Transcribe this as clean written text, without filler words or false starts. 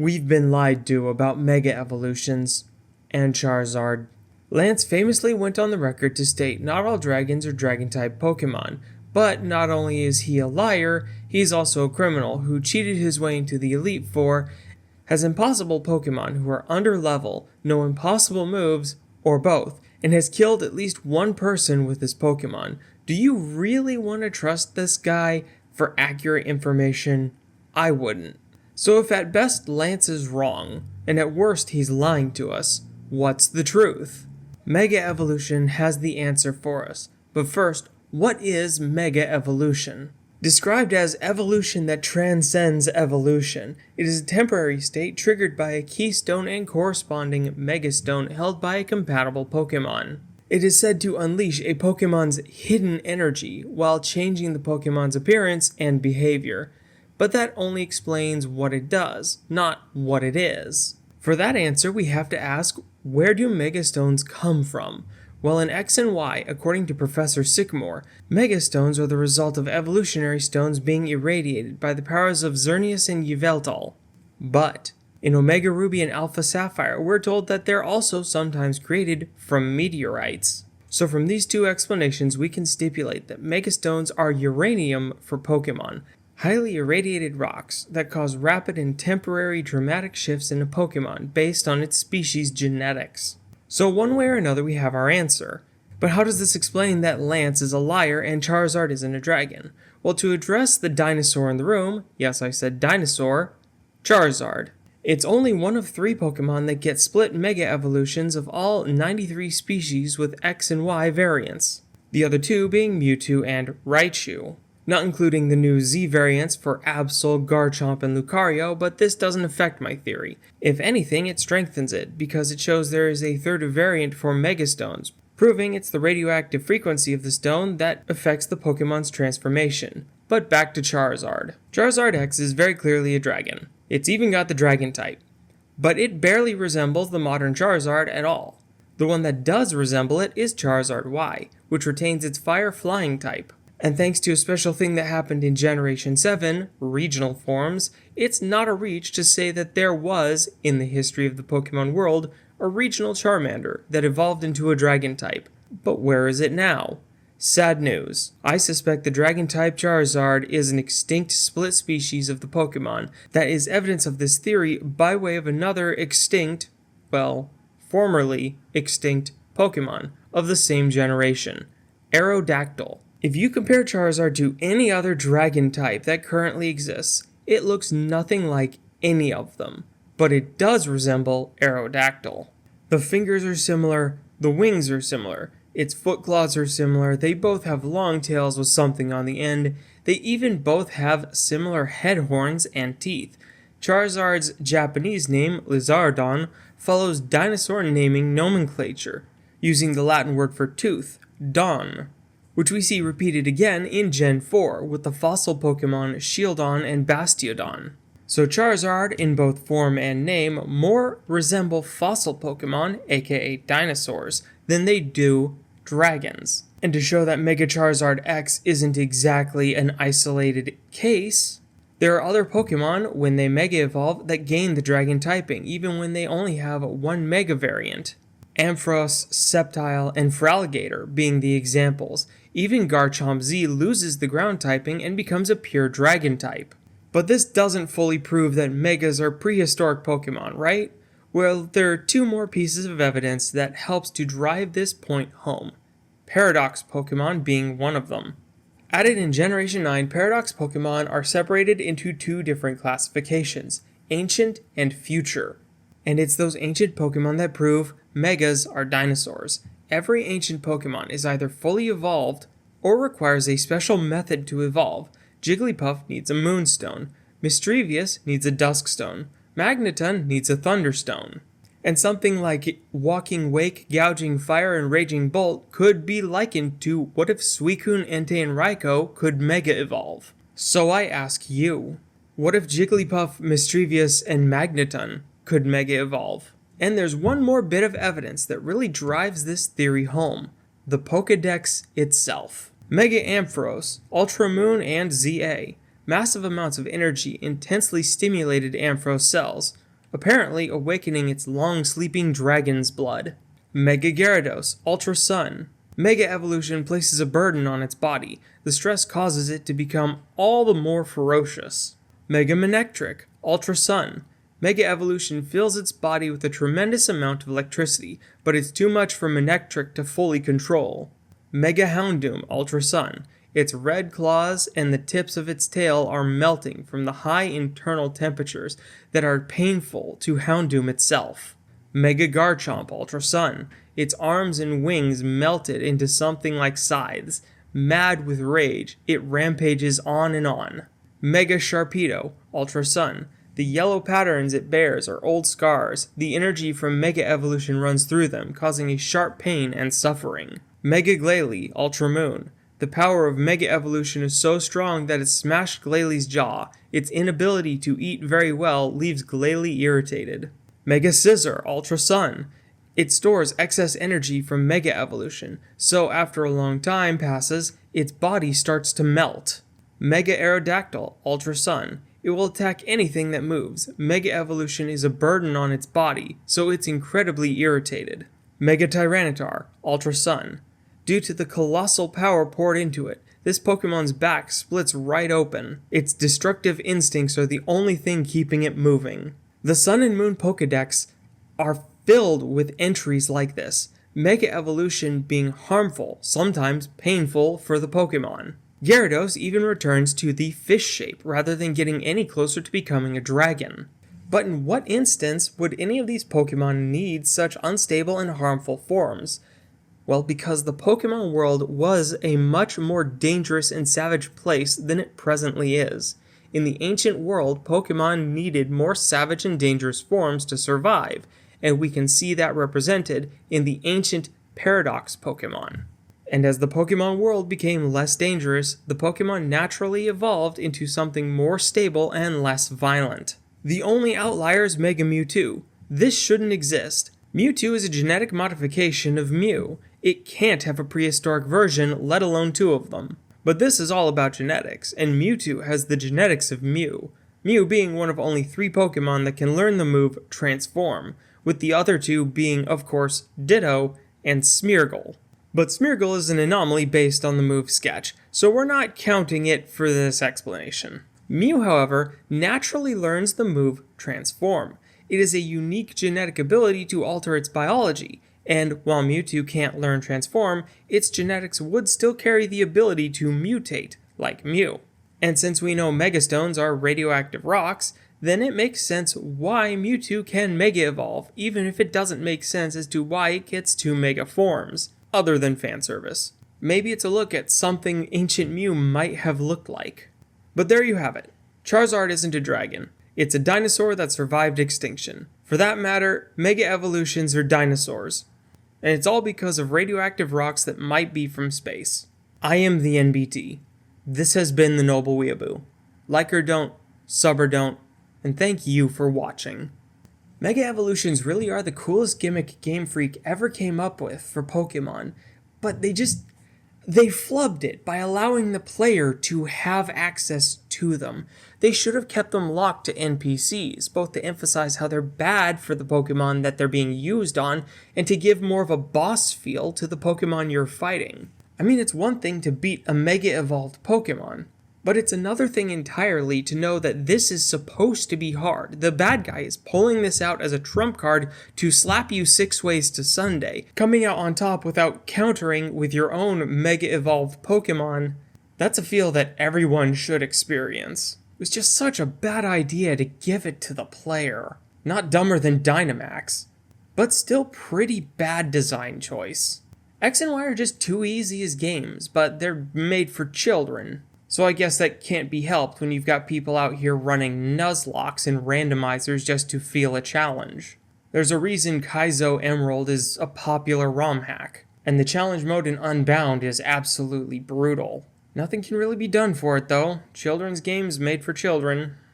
We've been lied to about Mega Evolutions and Charizard. Lance famously went on the record to state not all dragons are dragon-type Pokemon, but not only is he a liar, he's also a criminal who cheated his way into the Elite Four, has impossible Pokemon who are under level, know impossible moves, or both, and has killed at least one person with his Pokemon. Do you really want to trust this guy for accurate information? I wouldn't. So if at best Lance is wrong, and at worst he's lying to us, what's the truth? Mega Evolution has the answer for us. But first, what is Mega Evolution? Described as evolution that transcends evolution, it is a temporary state triggered by a keystone and corresponding megastone held by a compatible Pokemon. It is said to unleash a Pokemon's hidden energy while changing the Pokemon's appearance and behavior. But that only explains what it does, not what it is. For that answer, we have to ask, where do Megastones come from? Well, in X and Y, according to Professor Sycamore, Megastones are the result of evolutionary stones being irradiated by the powers of Xerneas and Yveltal. But in Omega Ruby and Alpha Sapphire, we're told that they're also sometimes created from meteorites. So from these two explanations, we can stipulate that Megastones are uranium for Pokemon, highly irradiated rocks that cause rapid and temporary dramatic shifts in a Pokemon based on its species' genetics. So one way or another we have our answer. But how does this explain that Lance is a liar and Charizard isn't a dragon? Well, to address the dinosaur in the room, yes I said dinosaur, Charizard. It's only one of 3 Pokemon that get split Mega Evolutions of all 93 species with X and Y variants. The other 2 being Mewtwo and Raichu. Not including the new Z variants for Absol, Garchomp, and Lucario, but this doesn't affect my theory. If anything, it strengthens it, because it shows there is a third variant for Megastones, proving it's the radioactive frequency of the stone that affects the Pokemon's transformation. But back to Charizard. Charizard X is very clearly a dragon. It's even got the dragon type. But it barely resembles the modern Charizard at all. The one that does resemble it is Charizard Y, which retains its fire flying type. And thanks to a special thing that happened in Generation 7, regional forms, it's not a reach to say that there was, in the history of the Pokemon world, a regional Charmander that evolved into a dragon type. But where is it now? Sad news. I suspect the dragon type Charizard is an extinct split species of the Pokemon that is evidence of this theory by way of another extinct, well, formerly extinct Pokemon of the same generation, Aerodactyl. If you compare Charizard to any other dragon type that currently exists, it looks nothing like any of them, but it does resemble Aerodactyl. The fingers are similar, the wings are similar, its foot claws are similar, they both have long tails with something on the end, they even both have similar head horns and teeth. Charizard's Japanese name, Lizardon, follows dinosaur naming nomenclature, using the Latin word for tooth, don, which we see repeated again in Gen 4 with the fossil Pokemon Shieldon and Bastiodon. So Charizard, in both form and name, more resemble fossil Pokemon, aka dinosaurs, than they do dragons. And to show that Mega Charizard X isn't exactly an isolated case, there are other Pokemon, when they Mega Evolve, that gain the dragon typing, even when they only have one Mega variant. Ampharos, Sceptile, and Feraligatr being the examples. Even Garchomp Z loses the ground typing and becomes a pure dragon type. But this doesn't fully prove that Megas are prehistoric Pokemon, right? Well, there are 2 more pieces of evidence that helps to drive this point home. Paradox Pokemon being one of them. Added in Generation 9, Paradox Pokemon are separated into 2 different classifications, Ancient and Future. And it's those ancient Pokemon that prove Megas are dinosaurs. Every ancient Pokemon is either fully evolved or requires a special method to evolve. Jigglypuff needs a Moonstone, Mischievous needs a Duskstone, Magneton needs a Thunderstone. And something like Walking Wake, Gouging Fire, and Raging Bolt could be likened to what if Suicune, Entei, and Raikou could Mega Evolve. So I ask you, what if Jigglypuff, Mischievous, and Magneton could Mega Evolve? And there's one more bit of evidence that really drives this theory home, the Pokédex itself. Mega Ampharos, Ultra Moon, and ZA. Massive amounts of energy intensely stimulated Ampharos cells, apparently awakening its long-sleeping dragon's blood. Mega Gyarados, Ultra Sun. Mega Evolution places a burden on its body. The stress causes it to become all the more ferocious. Mega Manectric, Ultra Sun. Mega Evolution fills its body with a tremendous amount of electricity, but it's too much for Manectric to fully control. Mega Houndoom, Ultra Sun. Its red claws and the tips of its tail are melting from the high internal temperatures that are painful to Houndoom itself. Mega Garchomp, Ultra Sun. Its arms and wings melted into something like scythes. Mad with rage, it rampages on and on. Mega Sharpedo, Ultra Sun. The yellow patterns it bears are old scars. The energy from Mega Evolution runs through them, causing a sharp pain and suffering. Mega Glalie, Ultra Moon. The power of Mega Evolution is so strong that it smashed Glalie's jaw. Its inability to eat very well leaves Glalie irritated. Mega Scissor, Ultra Sun. It stores excess energy from Mega Evolution, so after a long time passes, its body starts to melt. Mega Aerodactyl, Ultra Sun. It will attack anything that moves. Mega Evolution is a burden on its body, so it's incredibly irritated. Mega Tyranitar, Ultra Sun. Due to the colossal power poured into it, this Pokemon's back splits right open. Its destructive instincts are the only thing keeping it moving. The Sun and Moon Pokedex are filled with entries like this, Mega Evolution being harmful, sometimes painful for the Pokemon. Gyarados even returns to the fish shape rather than getting any closer to becoming a dragon. But in what instance would any of these Pokemon need such unstable and harmful forms? Well, because the Pokemon world was a much more dangerous and savage place than it presently is. In the ancient world, Pokemon needed more savage and dangerous forms to survive, and we can see that represented in the ancient Paradox Pokemon. And as the Pokemon world became less dangerous, the Pokemon naturally evolved into something more stable and less violent. The only outlier is Mega Mewtwo. This shouldn't exist. Mewtwo is a genetic modification of Mew. It can't have a prehistoric version, let alone two of them. But this is all about genetics, and Mewtwo has the genetics of Mew. Mew being one of only 3 Pokemon that can learn the move Transform, with the other 2 being, of course, Ditto and Smeargle. But Smeargle is an anomaly based on the move Sketch, so we're not counting it for this explanation. Mew, however, naturally learns the move Transform. It is a unique genetic ability to alter its biology, and while Mewtwo can't learn Transform, its genetics would still carry the ability to mutate, like Mew. And since we know Megastones are radioactive rocks, then it makes sense why Mewtwo can Mega Evolve, even if it doesn't make sense as to why it gets 2 Mega forms, other than fan service. Maybe it's a look at something ancient Mew might have looked like. But there you have it. Charizard isn't a dragon. It's a dinosaur that survived extinction. For that matter, Mega Evolutions are dinosaurs. And it's all because of radioactive rocks that might be from space. I am the NBT. This has been the Noble Weeaboo. Like or don't, sub or don't, and thank you for watching. Mega Evolutions really are the coolest gimmick Game Freak ever came up with for Pokemon, but they flubbed it by allowing the player to have access to them. They should have kept them locked to NPCs, both to emphasize how they're bad for the Pokemon that they're being used on, and to give more of a boss feel to the Pokemon you're fighting. I mean, it's one thing to beat a Mega Evolved Pokemon, but it's another thing entirely to know that this is supposed to be hard. The bad guy is pulling this out as a trump card to slap you 6 ways to Sunday, coming out on top without countering with your own Mega Evolved Pokemon. That's a feel that everyone should experience. It was just such a bad idea to give it to the player. Not dumber than Dynamax, but still pretty bad design choice. X and Y are just too easy as games, but they're made for children. So I guess that can't be helped when you've got people out here running Nuzlocks and randomizers just to feel a challenge. There's a reason Kaizo Emerald is a popular ROM hack, and the challenge mode in Unbound is absolutely brutal. Nothing can really be done for it though. Children's games made for children.